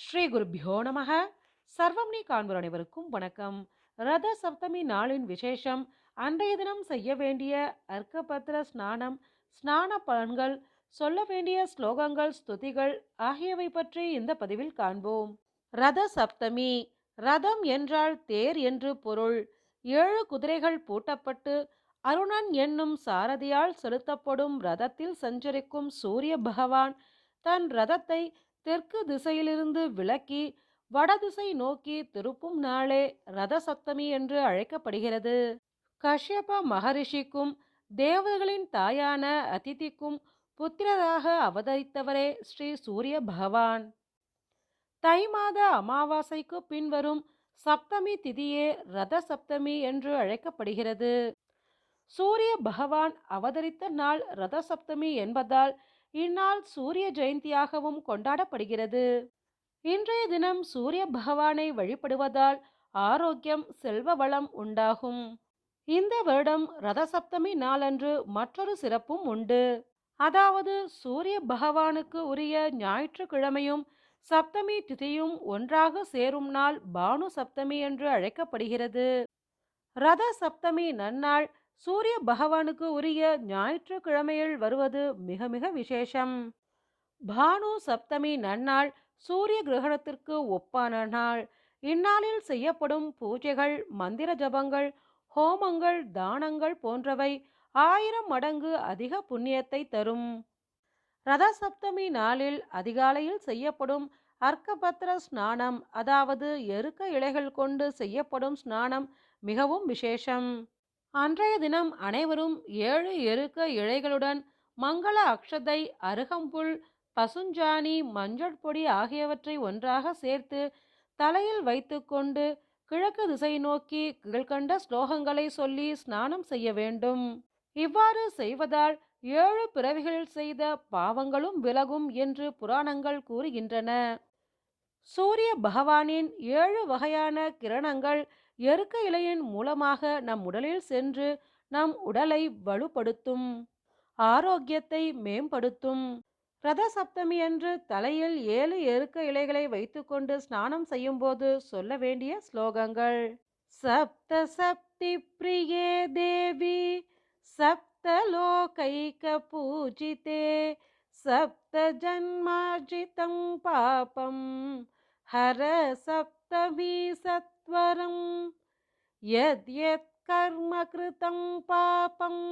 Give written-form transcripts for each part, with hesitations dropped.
ஸ்ரீ குருப்பியோ நமக. சர்வம் நீ காண்போர் அனைவருக்கும் வணக்கம். ரத சப்தமி நாளின் விசேஷம், அன்றைய தினம் செய்ய வேண்டிய அர்க்கபத்திர ஸ்நானம், ஸ்நான பலன்கள், சொல்ல வேண்டிய ஸ்லோகங்கள், ஸ்துதிகள் ஆகியவை பற்றி இந்த பதிவில் காண்போம். ரத சப்தமி. ரதம் என்றால் தேர் என்று பொருள். 7 குதிரைகள் பூட்டப்பட்டு அருணன் என்னும் சாரதியால் செலுத்தப்படும் ரதத்தில் சஞ்சரிக்கும் சூரிய பகவான் தன் ரதத்தை தெற்கு திசையிலிருந்து விலக்கி வடதிசை நோக்கி திருப்பும் நாளே ரத சப்தமி என்று அழைக்கப்படுகிறது. கஷ்யப மகரிஷிக்கும் தேவதைகளின் தாயான அதிதிக்கும் புத்திரராக அவதரித்தவரே ஸ்ரீ சூரிய பகவான். தை மாத அமாவாசைக்கு பின்வரும் சப்தமி திதியே ரத சப்தமி என்று அழைக்கப்படுகிறது. சூரிய பகவான் அவதரித்த நாள் ரத சப்தமி என்பதால் இந்நாள் சூரிய ஜெயந்தியாகவும் கொண்டாடப்படுகிறது. இன்றைய தினம் சூரிய பகவானை வழிபடுவதால் ஆரோக்கியம், செல்வ வளம் உண்டாகும். இந்த வருடம் ரத சப்தமி நாளன்று மற்றொரு சிறப்பும் உண்டு. அதாவது சூரிய பகவானுக்கு உரிய ஞாயிற்றுக்கிழமையும் சப்தமி திதியும் ஒன்றாக சேரும் நாள் பானு சப்தமி என்று அழைக்கப்படுகிறது. ரத சப்தமி நன்னாள் சூரிய பகவானுக்கு உரிய ஞாயிற்றுக்கிழமையில் வருவது மிக மிக விசேஷம். பானு சப்தமி நன்னாள் சூரிய கிரகணத்திற்கு ஒப்பான நாள். இந்நாளில் செய்யப்படும் பூஜைகள், மந்திர ஜபங்கள், ஹோமங்கள், தானங்கள் போன்றவை 1000 மடங்கு அதிக புண்ணியத்தை தரும். ரத சப்தமி நாளில் அதிகாலையில் செய்யப்படும் அர்க்கபத்திர ஸ்நானம், அதாவது எருக்க இலைகள் கொண்டு செய்யப்படும் ஸ்நானம் மிகவும் விசேஷம். அன்றைய தினம் அனைவரும் 7 எருக்க இழைகளுடன் மங்கள அக்ஷதை, அருகம்புல், பசுஞ்சாணி, மஞ்சள் பொடி ஆகியவற்றை ஒன்றாக சேர்த்து தலையில் வைத்துக்கொண்டு கிழக்கு திசை நோக்கி கீழ்கண்ட ஸ்லோகங்களை சொல்லி ஸ்நானம் செய்ய வேண்டும். இவ்வாறு செய்வதால் 7 பிறவிகளில் செய்த பாவங்களும் விலகும் என்று புராணங்கள் கூறுகின்றன. சூரிய பகவானின் 7 வகையான கிரணங்கள் எருக்க இலையின் மூலமாக நம் உடலில் சென்று நம் உடலை வலுப்படுத்தும், ஆரோக்கியத்தை மேம்படுத்தும். ரத சப்தமி அன்று தலையில் 7 எருக்க இலைகளை வைத்துக்கொண்டு ஸ்நானம் செய்யும்போது சொல்ல வேண்டிய ஸ்லோகங்கள். சப்த சப்தி பிரியே தேவி சப்தலோகைக பூஜிதே சப்த ஜன்மார்ஜிதம் பாபம் ஹர சப்தமி சத்வரம் யத் யத் கர்ம கிருதம் பாபம்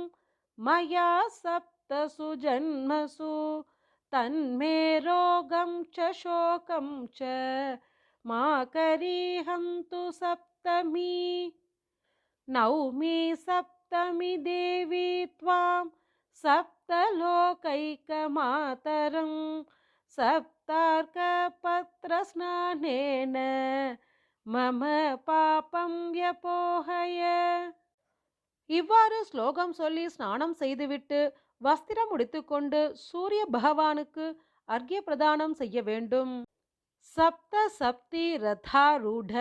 மயா சப்தசு ஜன்மசு தன்மே ரோகம் ச சோகம் ச மா கரீஹந்து சப்தமி. நௌமி சப்தமி தேவி த்வாம் சப்தலோகைக மாதரம் சப்தார்க்க பத்ர ஸ்நானேன மம பாபம் யபோஹய. இவ்வாறு ஸ்லோகம் சொல்லி ஸ்நானம் செய்துவிட்டு வஸ்திரம் உடுத்திக்கொண்டு சூரிய பகவானுக்கு அர்க்ய பிரதானம் செய்ய வேண்டும். சப்த சப்தி ரதாரூட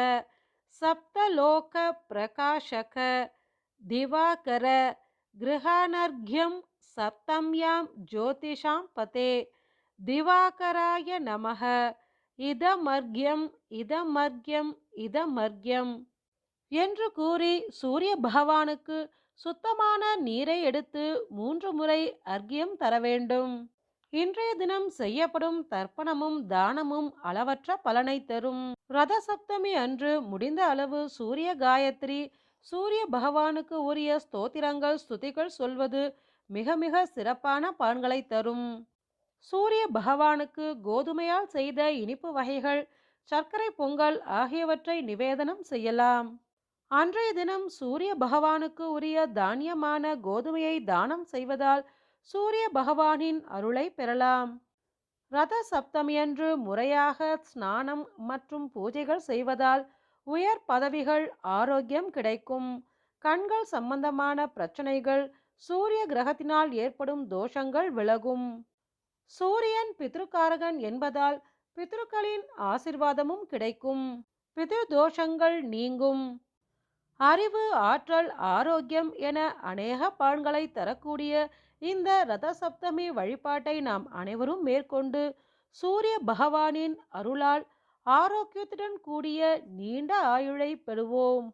சப்தலோக பிரகாஷக திவாகர கிருஹானர்க்யம் சப்தம்யாம் ஜோதிஷாம் பதே திவாகராய நமக இதமர்க்யம் இதமர்க்யம் இதமர்க்யம் என்று கூறி சூரிய பகவானுக்கு சுத்தமான நீரை எடுத்து 3 முறை அர்க்யம் தர வேண்டும். இன்றைய தினம் செய்யப்படும் தர்ப்பணமும் தானமும் அளவற்ற பலனை தரும். ரத சப்தமி அன்று முடிந்த அளவு சூரிய காயத்ரி, சூரிய பகவானுக்கு உரிய ஸ்தோத்திரங்கள், ஸ்துதிகள் சொல்வது மிக மிக சிறப்பான பலன்களை தரும். சூரிய பகவானுக்கு கோதுமையால் செய்த இனிப்பு வகைகள், சர்க்கரை பொங்கல் ஆகியவற்றை நிவேதனம் செய்யலாம். அன்றைய தினம் சூரிய பகவானுக்கு உரிய தானியமான கோதுமையை தானம் செய்வதால் சூரிய பகவானின் அருளை பெறலாம். ரத சப்தமியன்று முறையாக ஸ்நானம் மற்றும் பூஜைகள் செய்வதால் உயர் பதவிகள், ஆரோக்கியம் கிடைக்கும். கண்கள் சம்பந்தமான பிரச்சனைகள், சூரிய கிரகத்தினால் ஏற்படும் தோஷங்கள் விலகும். சூரியன் பித்ருக்காரகன் என்பதால் பித்ருக்களின் ஆசிர்வாதமும் கிடைக்கும். பித்ரு தோஷங்கள் நீங்கும். அறிவு, ஆற்றல், ஆரோக்கியம் என அநேக பலன்களை தரக்கூடிய இந்த ரத சப்தமி வழிபாட்டை நாம் அனைவரும் மேற்கொண்டு சூரிய பகவானின் அருளால் ஆரோக்கியத்துடன் கூடிய நீண்ட ஆயுளை பெறுவோம்.